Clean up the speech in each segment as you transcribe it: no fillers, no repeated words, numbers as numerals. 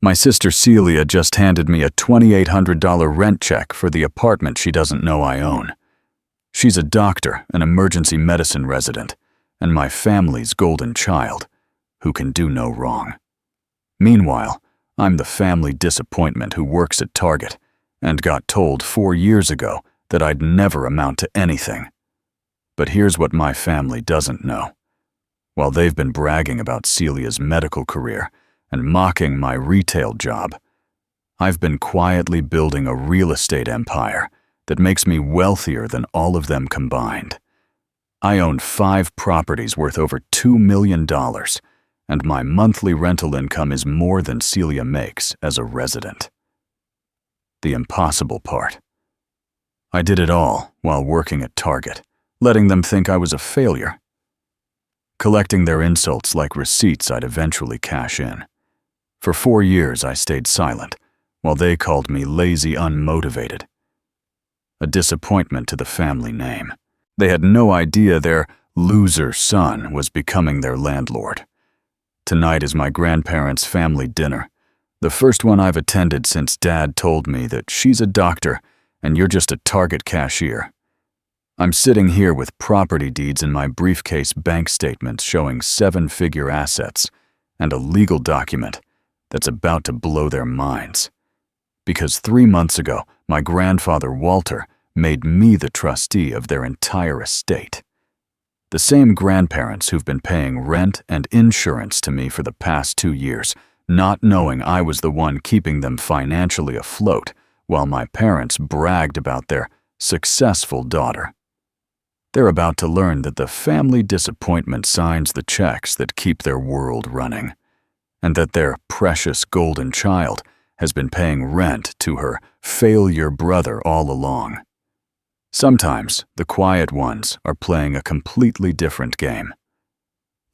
My sister Celia just handed me a $2,800 rent check for the apartment she doesn't know I own. She's a doctor, an emergency medicine resident, and my family's golden child, who can do no wrong. Meanwhile, I'm the family disappointment who works at Target and got told 4 years ago that I'd never amount to anything. But here's what my family doesn't know. While they've been bragging about Celia's medical career and mocking my retail job, I've been quietly building a real estate empire that makes me wealthier than all of them combined. I own 5 properties worth over $2 million, and my monthly rental income is more than Celia makes as a resident. The impossible part. I did it all while working at Target, letting them think I was a failure, collecting their insults like receipts I'd eventually cash in. For 4 years I stayed silent, while they called me lazy, unmotivated. A disappointment to the family name. They had no idea their loser son was becoming their landlord. Tonight is my grandparents' family dinner, the first one I've attended since Dad told me that she's a doctor and you're just a Target cashier. I'm sitting here with property deeds in my briefcase, bank statements showing 7-figure assets, and a legal document that's about to blow their minds. Because 3 months ago, my grandfather Walter made me the trustee of their entire estate. The same grandparents who've been paying rent and insurance to me for the past 2 years, not knowing I was the one keeping them financially afloat, while my parents bragged about their successful daughter. They're about to learn that the family disappointment signs the checks that keep their world running, and that their precious golden child has been paying rent to her failure brother all along. Sometimes the quiet ones are playing a completely different game.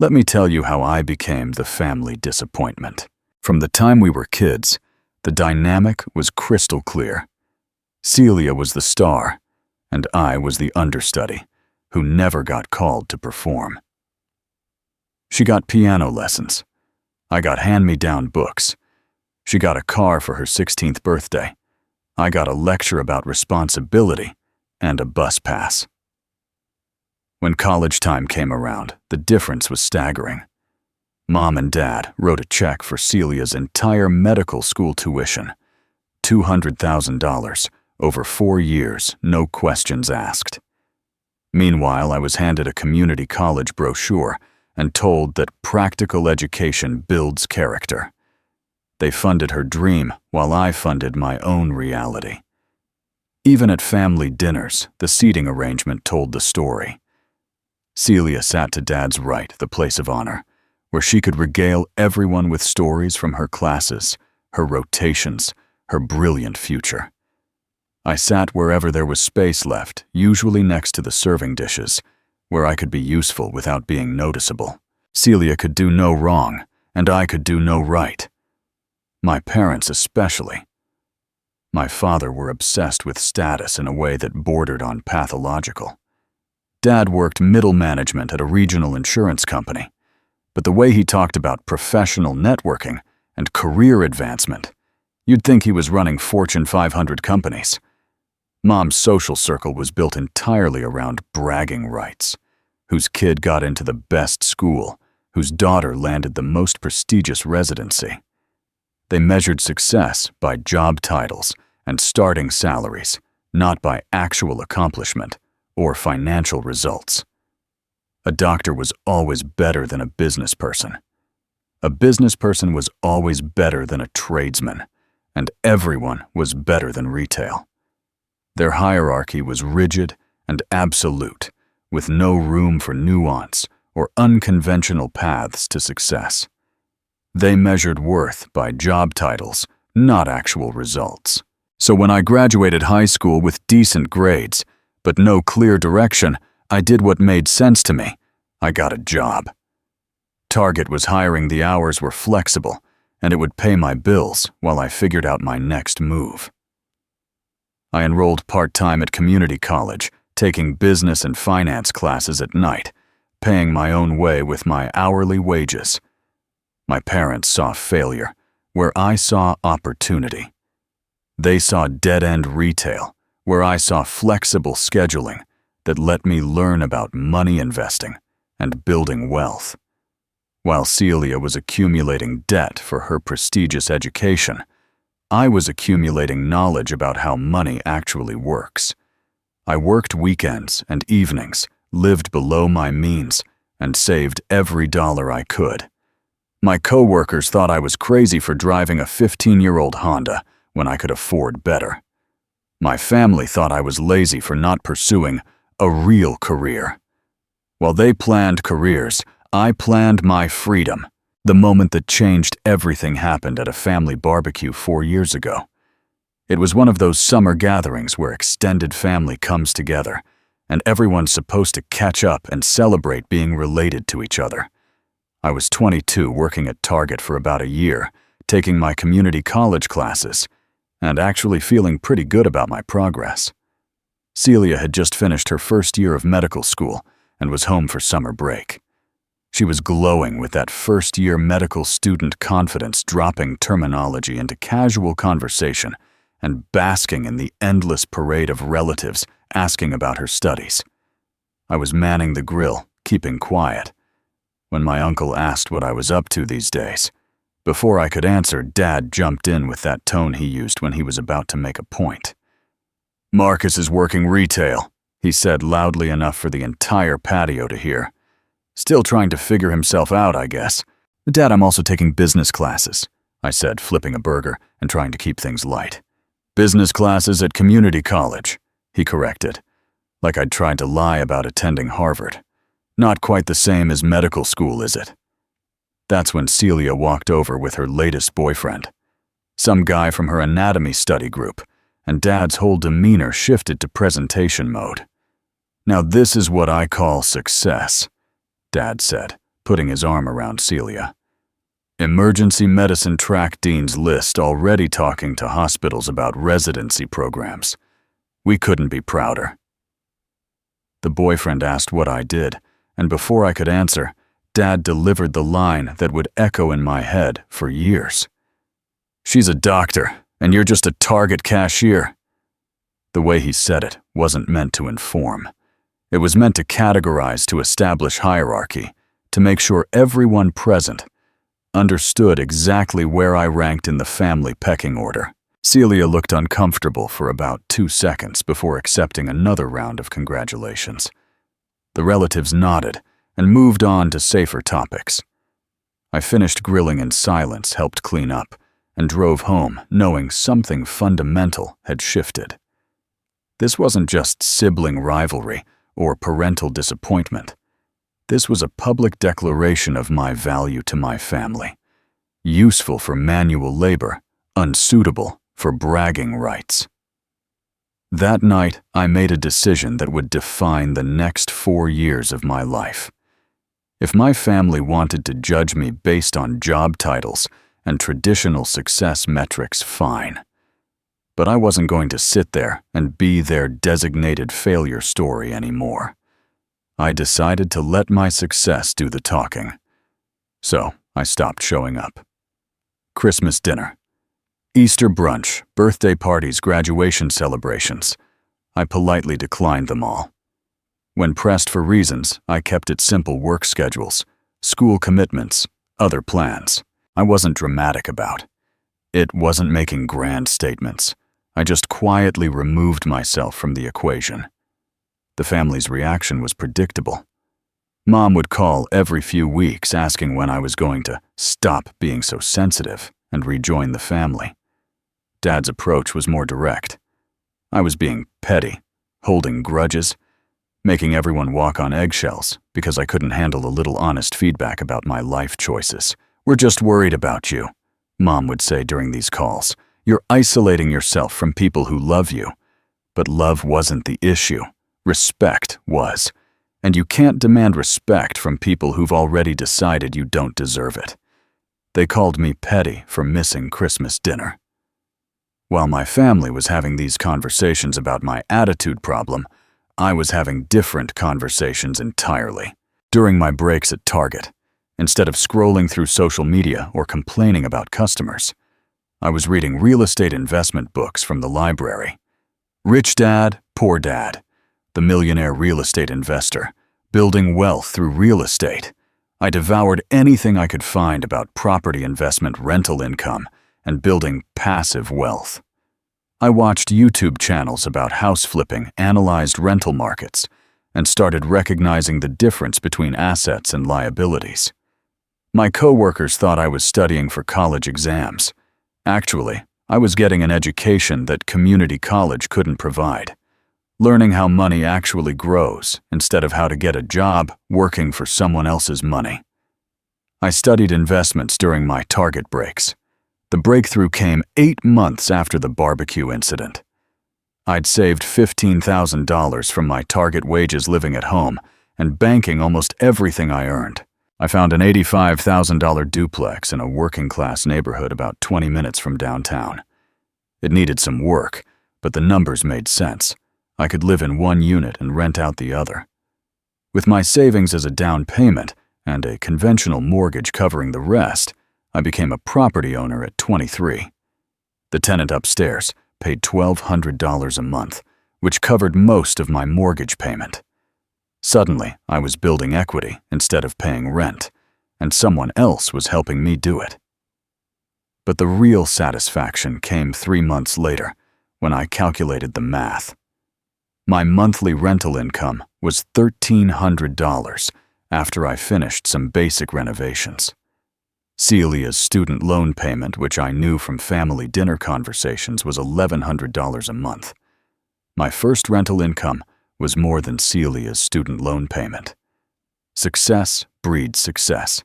Let me tell you how I became the family disappointment. From the time we were kids, the dynamic was crystal clear. Celia was the star, and I was the understudy, who never got called to perform. She got piano lessons. I got hand-me-down books. She got a car for her 16th birthday. I got a lecture about responsibility and a bus pass. When college time came around, the difference was staggering. Mom and Dad wrote a check for Celia's entire medical school tuition, $200,000 over 4 years, no questions asked. Meanwhile, I was handed a community college brochure and told that practical education builds character. They funded her dream while I funded my own reality. Even at family dinners, the seating arrangement told the story. Celia sat to Dad's right, the place of honor, where she could regale everyone with stories from her classes, her rotations, her brilliant future. I sat wherever there was space left, usually next to the serving dishes, where I could be useful without being noticeable. Celia could do no wrong, and I could do no right. My parents especially. My father were obsessed with status in a way that bordered on pathological. Dad worked middle management at a regional insurance company, but the way he talked about professional networking and career advancement, you'd think he was running Fortune 500 companies. Mom's social circle was built entirely around bragging rights, whose kid got into the best school, whose daughter landed the most prestigious residency. They measured success by job titles and starting salaries, not by actual accomplishment or financial results. A doctor was always better than a business person. A business person was always better than a tradesman, and everyone was better than retail. Their hierarchy was rigid and absolute, with no room for nuance or unconventional paths to success. They measured worth by job titles, not actual results. So when I graduated high school with decent grades, but no clear direction, I did what made sense to me. I got a job. Target was hiring, the hours were flexible, and it would pay my bills while I figured out my next move. I enrolled part-time at community college, taking business and finance classes at night, paying my own way with my hourly wages. My parents saw failure, where I saw opportunity. They saw dead-end retail, where I saw flexible scheduling that let me learn about money investing and building wealth. While Celia was accumulating debt for her prestigious education, I was accumulating knowledge about how money actually works. I worked weekends and evenings, lived below my means, and saved every dollar I could. My coworkers thought I was crazy for driving a 15-year-old Honda when I could afford better. My family thought I was lazy for not pursuing a real career. While they planned careers, I planned my freedom. The moment that changed everything happened at a family barbecue 4 years ago. It was one of those summer gatherings where extended family comes together, and everyone's supposed to catch up and celebrate being related to each other. I was 22, working at Target for about a year, taking my community college classes, and actually feeling pretty good about my progress. Celia had just finished her first year of medical school and was home for summer break. She was glowing with that first-year medical student confidence, dropping terminology into casual conversation and basking in the endless parade of relatives asking about her studies. I was manning the grill, keeping quiet. When my uncle asked what I was up to these days, before I could answer, Dad jumped in with that tone he used when he was about to make a point. "Marcus is working retail," he said loudly enough for the entire patio to hear. "Still trying to figure himself out, I guess." "Dad, I'm also taking business classes," I said, flipping a burger and trying to keep things light. "Business classes at community college," he corrected, like I'd tried to lie about attending Harvard. "Not quite the same as medical school, is it?" That's when Celia walked over with her latest boyfriend, some guy from her anatomy study group, and Dad's whole demeanor shifted to presentation mode. "Now this is what I call success," Dad said, putting his arm around Celia. "Emergency medicine track dean's list already talking to hospitals about residency programs. We couldn't be prouder." The boyfriend asked what I did, and before I could answer, Dad delivered the line that would echo in my head for years. "She's a doctor, and you're just a Target cashier." The way he said it wasn't meant to inform. It was meant to categorize, to establish hierarchy, to make sure everyone present understood exactly where I ranked in the family pecking order. Celia looked uncomfortable for about 2 seconds before accepting another round of congratulations. The relatives nodded and moved on to safer topics. I finished grilling in silence, helped clean up, and drove home knowing something fundamental had shifted. This wasn't just sibling rivalry or parental disappointment. This was a public declaration of my value to my family. Useful for manual labor, unsuitable for bragging rights. That night, I made a decision that would define the next 4 years of my life. If my family wanted to judge me based on job titles and traditional success metrics, fine. But I wasn't going to sit there and be their designated failure story anymore. I decided to let my success do the talking. So I stopped showing up. Christmas dinner, Easter brunch, birthday parties, graduation celebrations. I politely declined them all. When pressed for reasons, I kept it simple: work schedules, school commitments, other plans. I wasn't dramatic about it. Wasn't making grand statements. I just quietly removed myself from the equation. The family's reaction was predictable. Mom would call every few weeks asking when I was going to stop being so sensitive and rejoin the family. Dad's approach was more direct. I was being petty, holding grudges, making everyone walk on eggshells because I couldn't handle a little honest feedback about my life choices. "We're just worried about you," Mom would say during these calls. "You're isolating yourself from people who love you." But love wasn't the issue. Respect was. And you can't demand respect from people who've already decided you don't deserve it. They called me petty for missing Christmas dinner. While my family was having these conversations about my attitude problem, I was having different conversations entirely. During my breaks at Target, instead of scrolling through social media or complaining about customers, I was reading real estate investment books from the library. Rich Dad, Poor Dad, The Millionaire Real Estate Investor, Building Wealth Through Real Estate. I devoured anything I could find about property investment, rental income, and building passive wealth. I watched YouTube channels about house flipping, analyzed rental markets, and started recognizing the difference between assets and liabilities. My coworkers thought I was studying for college exams. Actually, I was getting an education that community college couldn't provide, learning how money actually grows instead of how to get a job working for someone else's money. I studied investments during my Target breaks. The breakthrough came 8 months after the barbecue incident. I'd saved $15,000 from my Target wages living at home and banking almost everything I earned. I found an $85,000 duplex in a working-class neighborhood about 20 minutes from downtown. It needed some work, but the numbers made sense. I could live in one unit and rent out the other. With my savings as a down payment and a conventional mortgage covering the rest, I became a property owner at 23. The tenant upstairs paid $1,200 a month, which covered most of my mortgage payment. Suddenly, I was building equity instead of paying rent, and someone else was helping me do it. But the real satisfaction came 3 months later, when I calculated the math. My monthly rental income was $1,300 after I finished some basic renovations. Celia's student loan payment, which I knew from family dinner conversations, was $1,100 a month. My first rental income was more than Celia's student loan payment. Success breeds success.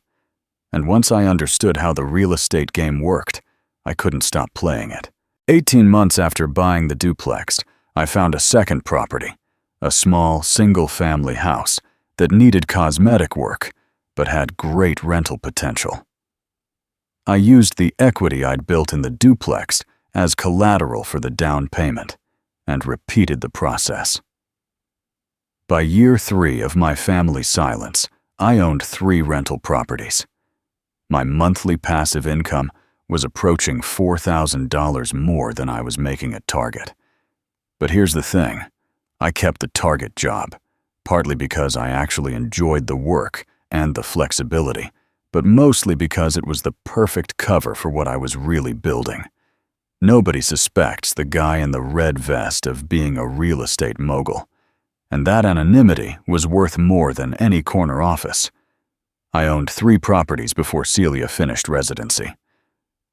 And once I understood how the real estate game worked, I couldn't stop playing it. 18 months after buying the duplex, I found a second property, a small, single-family house that needed cosmetic work, but had great rental potential. I used the equity I'd built in the duplex as collateral for the down payment, and repeated the process. By year 3 of my family's silence, I owned 3 rental properties. My monthly passive income was approaching $4,000 more than I was making at Target. But here's the thing, I kept the Target job, partly because I actually enjoyed the work and the flexibility, but mostly because it was the perfect cover for what I was really building. Nobody suspects the guy in the red vest of being a real estate mogul, and that anonymity was worth more than any corner office. I owned 3 properties before Celia finished residency.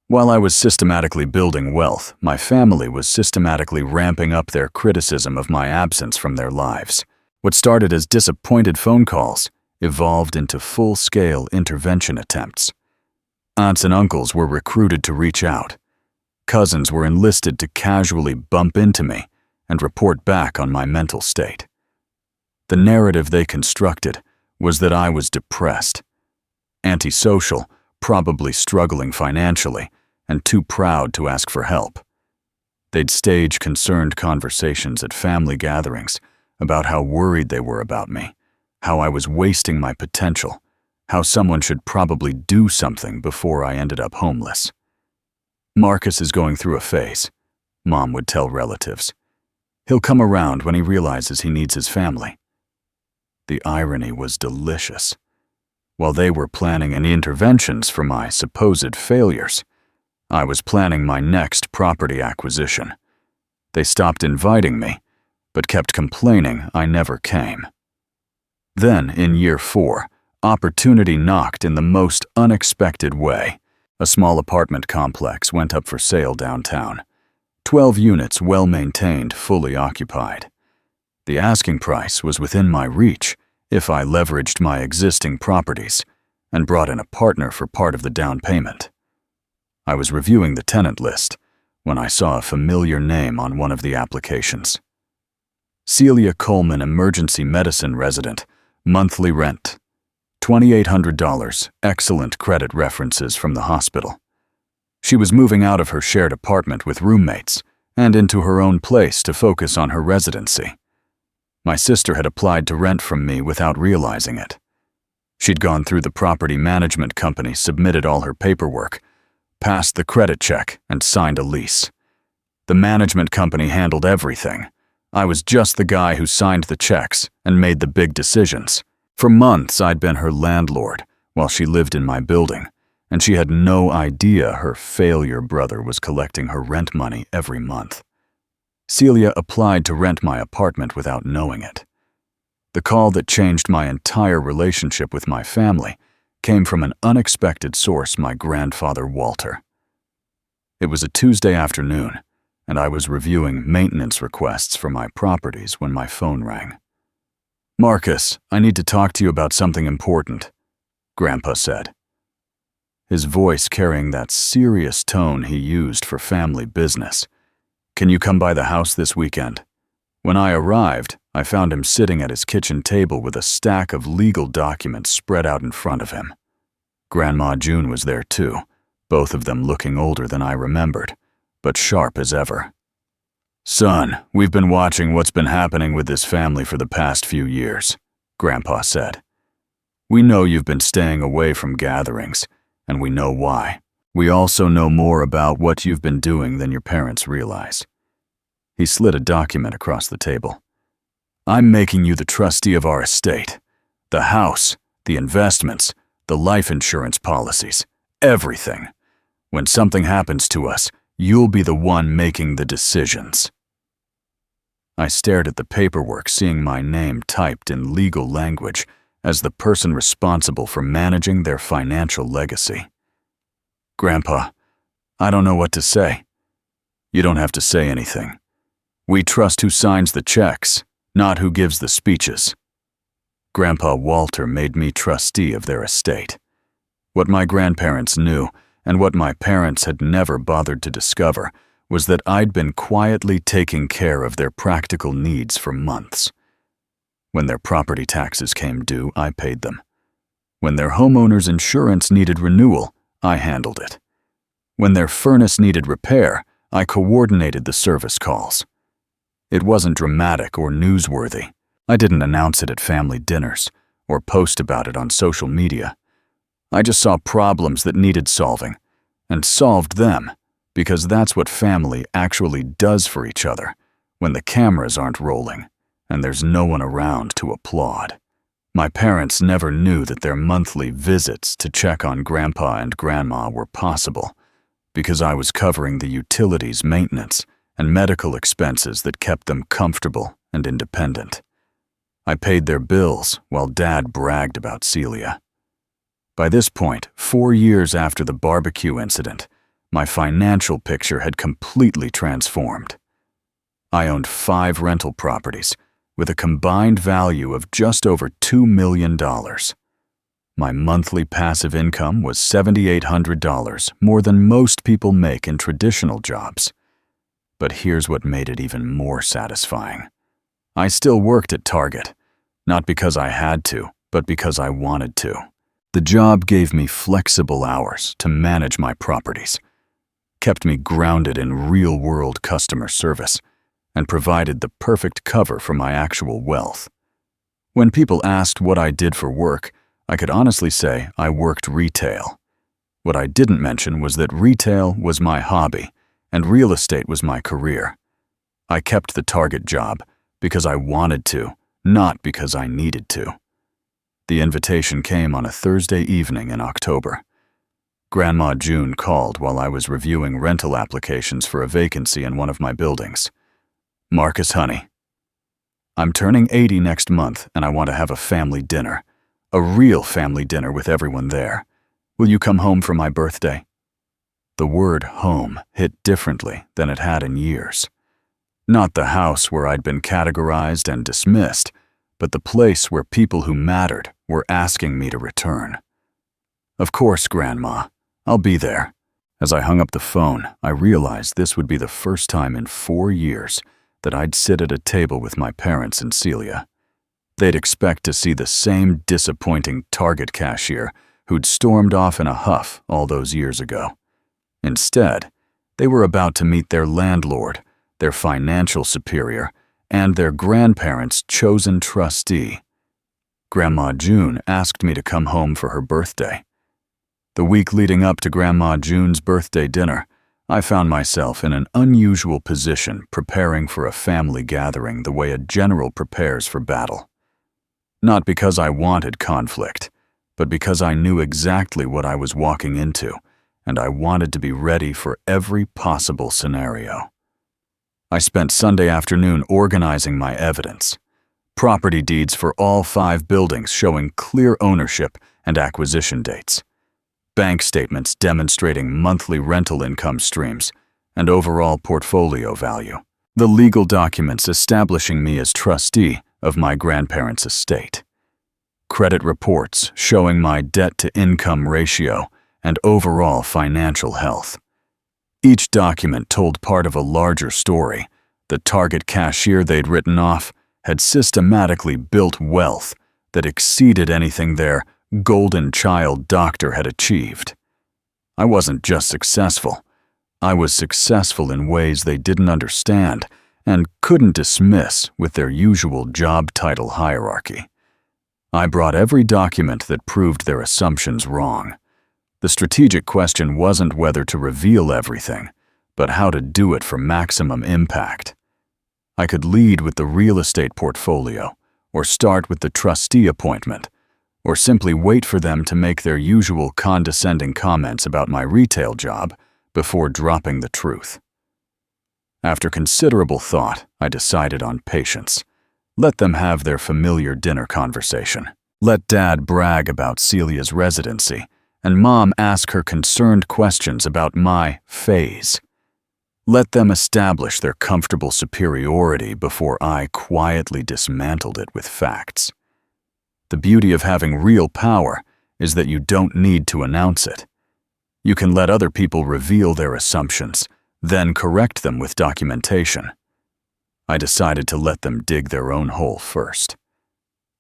While I was systematically building wealth, my family was systematically ramping up their criticism of my absence from their lives. What started as disappointed phone calls evolved into full-scale intervention attempts. Aunts and uncles were recruited to reach out. Cousins were enlisted to casually bump into me and report back on my mental state. The narrative they constructed was that I was depressed, antisocial, probably struggling financially, and too proud to ask for help. They'd stage concerned conversations at family gatherings about how worried they were about me, how I was wasting my potential, how someone should probably do something before I ended up homeless. Marcus is going through a phase, Mom would tell relatives. He'll come around when he realizes he needs his family. The irony was delicious. While they were planning any interventions for my supposed failures, I was planning my next property acquisition. They stopped inviting me, but kept complaining I never came. Then, in year 4, opportunity knocked in the most unexpected way. A small apartment complex went up for sale downtown. 12 units, well-maintained, fully occupied. The asking price was within my reach if I leveraged my existing properties and brought in a partner for part of the down payment. I was reviewing the tenant list when I saw a familiar name on one of the applications. Celia Coleman, emergency medicine resident, monthly rent, $2,800, excellent credit references from the hospital. She was moving out of her shared apartment with roommates and into her own place to focus on her residency. My sister had applied to rent from me without realizing it. She'd gone through the property management company, submitted all her paperwork, passed the credit check, and signed a lease. The management company handled everything. I was just the guy who signed the checks and made the big decisions. For months, I'd been her landlord while she lived in my building, and she had no idea her failure brother was collecting her rent money every month. Celia applied to rent my apartment without knowing it. The call that changed my entire relationship with my family came from an unexpected source, my grandfather Walter. It was a Tuesday afternoon, and I was reviewing maintenance requests for my properties when my phone rang. "Marcus, I need to talk to you about something important," Grandpa said, his voice carrying that serious tone he used for family business. "Can you come by the house this weekend?" When I arrived, I found him sitting at his kitchen table with a stack of legal documents spread out in front of him. Grandma June was there too, both of them looking older than I remembered, but sharp as ever. "Son, we've been watching what's been happening with this family for the past few years," Grandpa said. "We know you've been staying away from gatherings, and we know why. We also know more about what you've been doing than your parents realize." He slid a document across the table. "I'm making you the trustee of our estate. The house, the investments, the life insurance policies, everything. When something happens to us, you'll be the one making the decisions." I stared at the paperwork, seeing my name typed in legal language as the person responsible for managing their financial legacy. "Grandpa, I don't know what to say." "You don't have to say anything. We trust who signs the checks, not who gives the speeches." Grandpa Walter made me trustee of their estate. What my grandparents knew, and what my parents had never bothered to discover, was that I'd been quietly taking care of their practical needs for months. When their property taxes came due, I paid them. When their homeowner's insurance needed renewal, I handled it. When their furnace needed repair, I coordinated the service calls. It wasn't dramatic or newsworthy. I didn't announce it at family dinners or post about it on social media. I just saw problems that needed solving and solved them, because that's what family actually does for each other when the cameras aren't rolling and there's no one around to applaud. My parents never knew that their monthly visits to check on Grandpa and Grandma were possible because I was covering the utilities, maintenance, and medical expenses that kept them comfortable and independent. I paid their bills while Dad bragged about Celia. By this point, 4 years after the barbecue incident, my financial picture had completely transformed. I owned 5 rental properties with a combined value of just over $2 million. My monthly passive income was $7,800, more than most people make in traditional jobs. But here's what made it even more satisfying. I still worked at Target, not because I had to, but because I wanted to. The job gave me flexible hours to manage my properties, kept me grounded in real-world customer service, and provided the perfect cover for my actual wealth. When people asked what I did for work, I could honestly say I worked retail. What I didn't mention was that retail was my hobby, and real estate was my career. I kept the Target job because I wanted to, not because I needed to. The invitation came on a Thursday evening in October. Grandma June called while I was reviewing rental applications for a vacancy in one of my buildings. "Marcus, honey, I'm turning 80 next month and I want to have a family dinner, a real family dinner with everyone there. Will you come home for my birthday?" The word home hit differently than it had in years. Not the house where I'd been categorized and dismissed, but the place where people who mattered were asking me to return. "Of course, Grandma. I'll be there." As I hung up the phone, I realized this would be the first time in 4 years that I'd sit at a table with my parents and Celia. They'd expect to see the same disappointing Target cashier who'd stormed off in a huff all those years ago. Instead, they were about to meet their landlord, their financial superior, and their grandparents' chosen trustee. Grandma June asked me to come home for her birthday. The week leading up to Grandma June's birthday dinner, I found myself in an unusual position preparing for a family gathering the way a general prepares for battle. Not because I wanted conflict, but because I knew exactly what I was walking into, and I wanted to be ready for every possible scenario. I spent Sunday afternoon organizing my evidence. Property deeds for all 5 buildings showing clear ownership and acquisition dates. Bank statements demonstrating monthly rental income streams and overall portfolio value. The legal documents establishing me as trustee of my grandparents' estate. Credit reports showing my debt-to-income ratio and overall financial health. Each document told part of a larger story. The target cashier they'd written off had systematically built wealth that exceeded anything their golden child doctor had achieved. I wasn't just successful. I was successful in ways they didn't understand and couldn't dismiss with their usual job title hierarchy. I brought every document that proved their assumptions wrong. The strategic question wasn't whether to reveal everything, but how to do it for maximum impact. I could lead with the real estate portfolio, or start with the trustee appointment, or simply wait for them to make their usual condescending comments about my retail job before dropping the truth. After considerable thought, I decided on patience. Let them have their familiar dinner conversation. Let Dad brag about Celia's residency, and Mom ask her concerned questions about my phase. Let them establish their comfortable superiority before I quietly dismantled it with facts. The beauty of having real power is that you don't need to announce it. You can let other people reveal their assumptions, then correct them with documentation. I decided to let them dig their own hole first.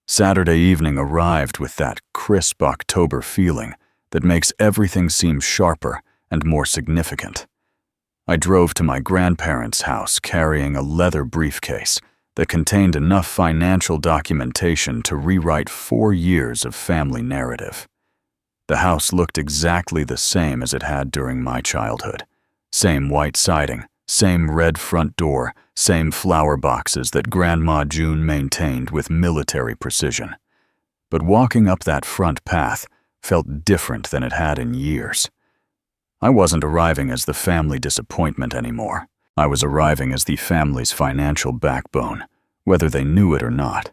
Saturday evening arrived with that crisp October feeling that makes everything seem sharper and more significant. I drove to my grandparents' house carrying a leather briefcase that contained enough financial documentation to rewrite 4 years of family narrative. The house looked exactly the same as it had during my childhood. Same white siding, same red front door, same flower boxes that Grandma June maintained with military precision. But walking up that front path felt different than it had in years. I wasn't arriving as the family disappointment anymore. I was arriving as the family's financial backbone, whether they knew it or not.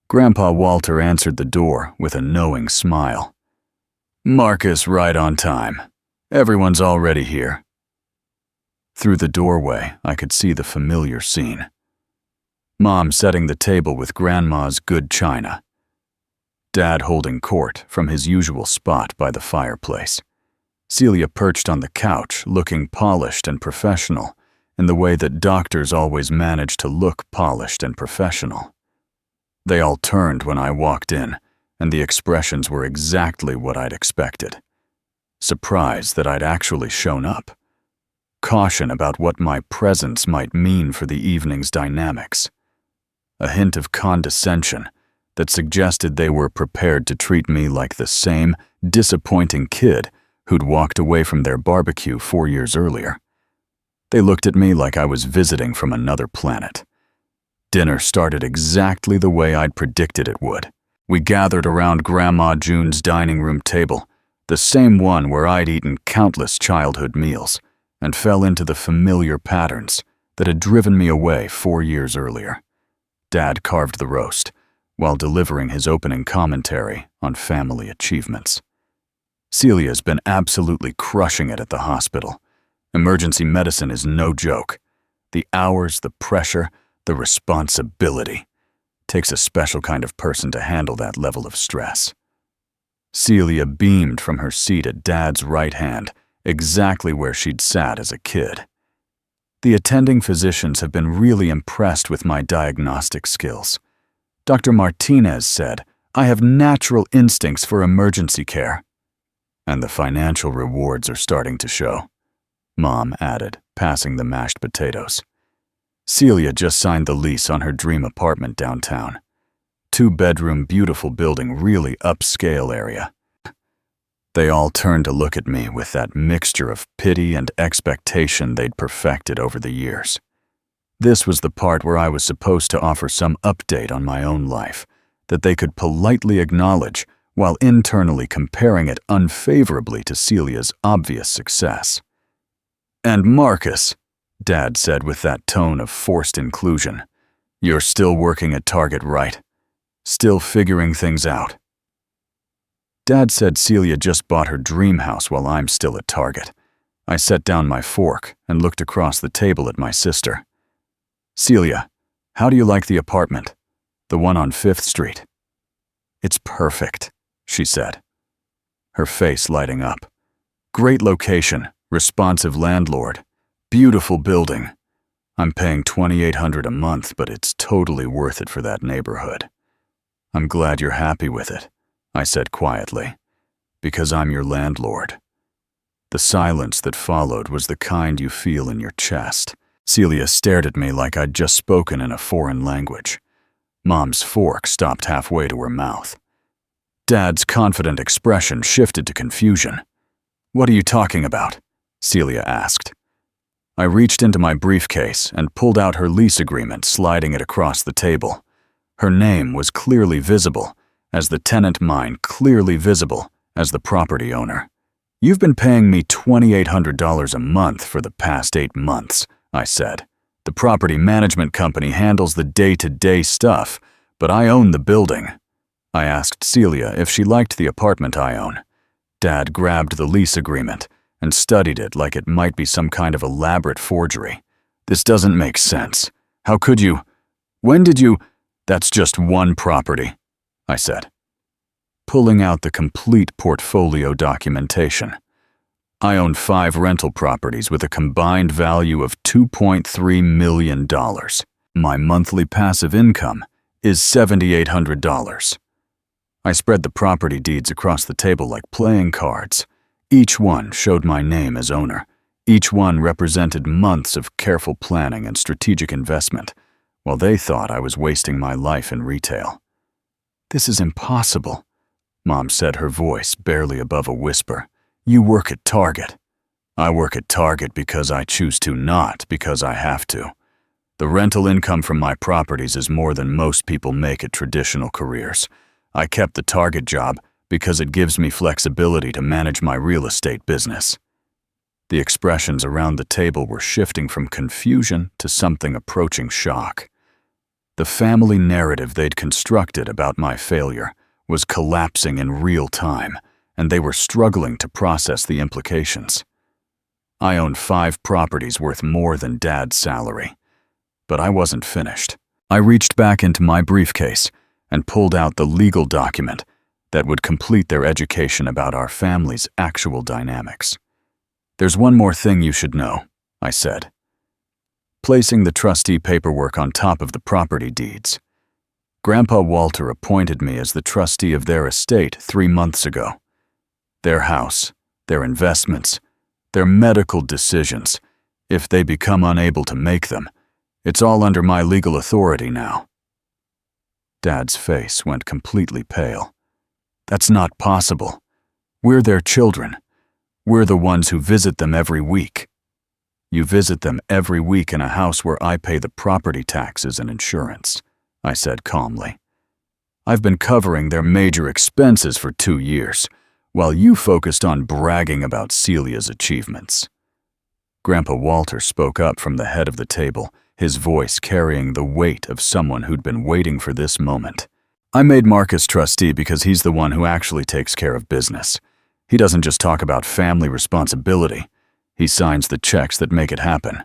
Grandpa Walter answered the door with a knowing smile. "Marcus, right on time. Everyone's already here." Through the doorway, I could see the familiar scene. Mom setting the table with Grandma's good china. Dad holding court from his usual spot by the fireplace. Celia perched on the couch, looking polished and professional, in the way that doctors always manage to look polished and professional. They all turned when I walked in, and the expressions were exactly what I'd expected. Surprise that I'd actually shown up. Caution about what my presence might mean for the evening's dynamics. A hint of condescension that suggested they were prepared to treat me like the same disappointing kid who'd walked away from their barbecue 4 years earlier. They looked at me like I was visiting from another planet. Dinner started exactly the way I'd predicted it would. We gathered around Grandma June's dining room table, the same one where I'd eaten countless childhood meals, and fell into the familiar patterns that had driven me away 4 years earlier. Dad carved the roast, while delivering his opening commentary on family achievements. Celia's been absolutely crushing it at the hospital. Emergency medicine is no joke. The hours, the pressure, the responsibility. Takes a special kind of person to handle that level of stress. Celia beamed from her seat at Dad's right hand, exactly where she'd sat as a kid. The attending physicians have been really impressed with my diagnostic skills. Dr. Martinez said, "I have natural instincts for emergency care." And the financial rewards are starting to show, Mom added, passing the mashed potatoes. Celia just signed the lease on her dream apartment downtown. 2-bedroom, beautiful building, really upscale area. They all turned to look at me with that mixture of pity and expectation they'd perfected over the years. This was the part where I was supposed to offer some update on my own life that they could politely acknowledge while internally comparing it unfavorably to Celia's obvious success. "And Marcus," Dad said with that tone of forced inclusion, "you're still working at Target, right? Still figuring things out." Dad said Celia just bought her dream house while I'm still at Target. I set down my fork and looked across the table at my sister. "Celia, how do you like the apartment? The one on 5th Street?" "It's perfect," she said, her face lighting up. "Great location, responsive landlord, beautiful building. I'm paying $2,800 a month, but it's totally worth it for that neighborhood." "I'm glad you're happy with it," I said quietly, "because I'm your landlord." The silence that followed was the kind you feel in your chest. Celia stared at me like I'd just spoken in a foreign language. Mom's fork stopped halfway to her mouth. Dad's confident expression shifted to confusion. "What are you talking about?" Celia asked. I reached into my briefcase and pulled out her lease agreement, sliding it across the table. Her name was clearly visible, as the tenant mine clearly visible as the property owner. "You've been paying me $2,800 a month for the past 8 months, I said. "The property management company handles the day-to-day stuff, but I own the building." I asked Celia if she liked the apartment I own. Dad grabbed the lease agreement and studied it like it might be some kind of elaborate forgery. "This doesn't make sense. How could you? When did you?" "That's just one property," I said, pulling out the complete portfolio documentation. "I own 5 rental properties with a combined value of $2.3 million. My monthly passive income is $7,800. I spread the property deeds across the table like playing cards. Each one showed my name as owner. Each one represented months of careful planning and strategic investment, while they thought I was wasting my life in retail. "This is impossible," Mom said, her voice barely above a whisper. "You work at Target." "I work at Target because I choose to, not because I have to. The rental income from my properties is more than most people make at traditional careers. I kept the Target job because it gives me flexibility to manage my real estate business." The expressions around the table were shifting from confusion to something approaching shock. The family narrative they'd constructed about my failure was collapsing in real time, and they were struggling to process the implications. I owned 5 properties worth more than Dad's salary. But I wasn't finished. I reached back into my briefcase and pulled out the legal document that would complete their education about our family's actual dynamics. "There's one more thing you should know," I said, placing the trustee paperwork on top of the property deeds. "Grandpa Walter appointed me as the trustee of their estate 3 months ago. Their house, their investments, their medical decisions, if they become unable to make them, it's all under my legal authority now." Dad's face went completely pale. "That's not possible. We're their children. We're the ones who visit them every week." "You visit them every week in a house where I pay the property taxes and insurance," I said calmly. "I've been covering their major expenses for 2 years, while you focused on bragging about Celia's achievements." Grandpa Walter spoke up from the head of the table, his voice carrying the weight of someone who'd been waiting for this moment. "I made Marcus trustee because he's the one who actually takes care of business. He doesn't just talk about family responsibility. He signs the checks that make it happen.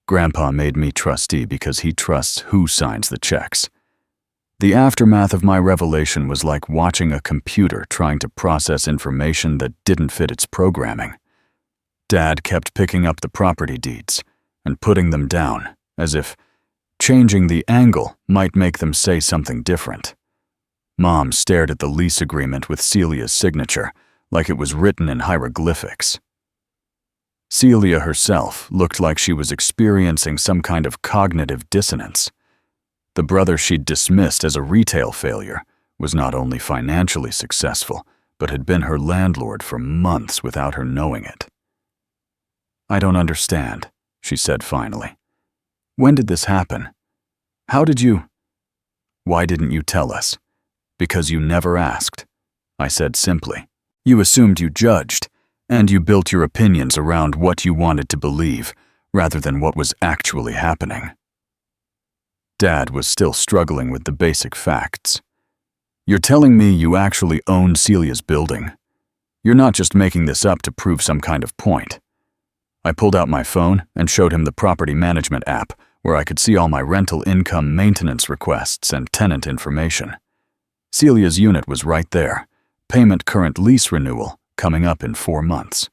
Grandpa made me trustee because he trusts who signs the checks." The aftermath of my revelation was like watching a computer trying to process information that didn't fit its programming. Dad kept picking up the property deeds and putting them down, as if changing the angle might make them say something different. Mom stared at the lease agreement with Celia's signature, like it was written in hieroglyphics. Celia herself looked like she was experiencing some kind of cognitive dissonance. The brother she'd dismissed as a retail failure was not only financially successful, but had been her landlord for months without her knowing it. "I don't understand," she said finally. "When did this happen? How did you—" "Why didn't you tell us?" "Because you never asked," I said simply. "You assumed you judged, and you built your opinions around what you wanted to believe, rather than what was actually happening." Dad was still struggling with the basic facts. "You're telling me you actually own Celia's building? You're not just making this up to prove some kind of point." I pulled out my phone and showed him the property management app where I could see all my rental income maintenance requests and tenant information. Celia's unit was right there, payment current lease renewal coming up in 4 months.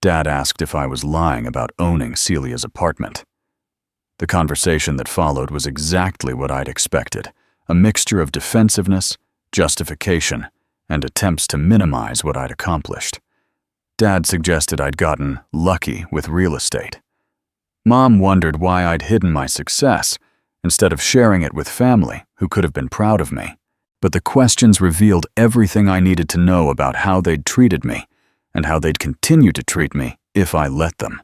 Dad asked if I was lying about owning Celia's apartment. The conversation that followed was exactly what I'd expected, a mixture of defensiveness, justification, and attempts to minimize what I'd accomplished. Dad suggested I'd gotten lucky with real estate. Mom wondered why I'd hidden my success instead of sharing it with family who could have been proud of me. But the questions revealed everything I needed to know about how they'd treated me and how they'd continue to treat me if I let them.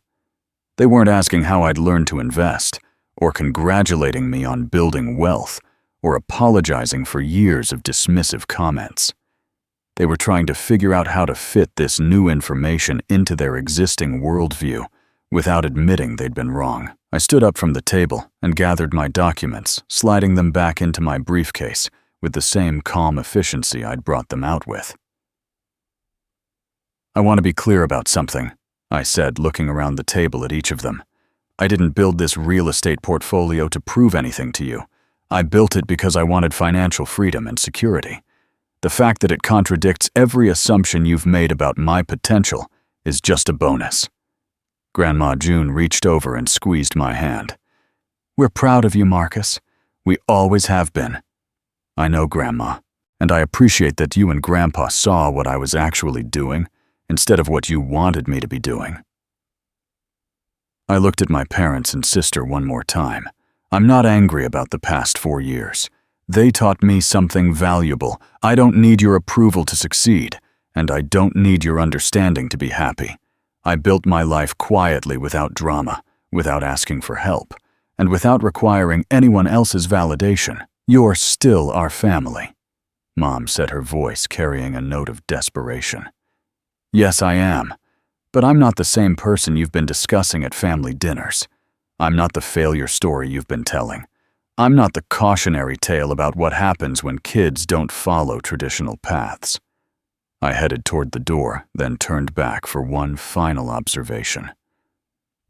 They weren't asking how I'd learned to invest, or congratulating me on building wealth, or apologizing for years of dismissive comments. They were trying to figure out how to fit this new information into their existing worldview without admitting they'd been wrong. I stood up from the table and gathered my documents, sliding them back into my briefcase with the same calm efficiency I'd brought them out with. "I want to be clear about something," I said, looking around the table at each of them. "I didn't build this real estate portfolio to prove anything to you. I built it because I wanted financial freedom and security. The fact that it contradicts every assumption you've made about my potential is just a bonus." Grandma June reached over and squeezed my hand. "We're proud of you, Marcus. We always have been." "I know, Grandma, and I appreciate that you and Grandpa saw what I was actually doing instead of what you wanted me to be doing." I looked at my parents and sister one more time. I'm not angry about the past 4 years. They taught me something valuable. I don't need your approval to succeed, and I don't need your understanding to be happy. I built my life quietly without drama, without asking for help, and without requiring anyone else's validation. "You're still our family," Mom said, her voice carrying a note of desperation. "Yes, I am, but I'm not the same person you've been discussing at family dinners. I'm not the failure story you've been telling. I'm not the cautionary tale about what happens when kids don't follow traditional paths." I headed toward the door, then turned back for one final observation.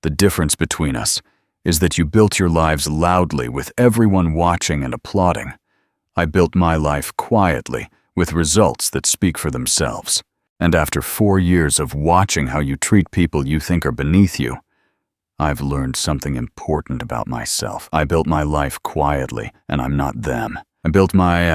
"The difference between us is that you built your lives loudly with everyone watching and applauding. I built my life quietly with results that speak for themselves. And after 4 years of watching how you treat people you think are beneath you, I've learned something important about myself. I built my life quietly, and I'm not them. I built my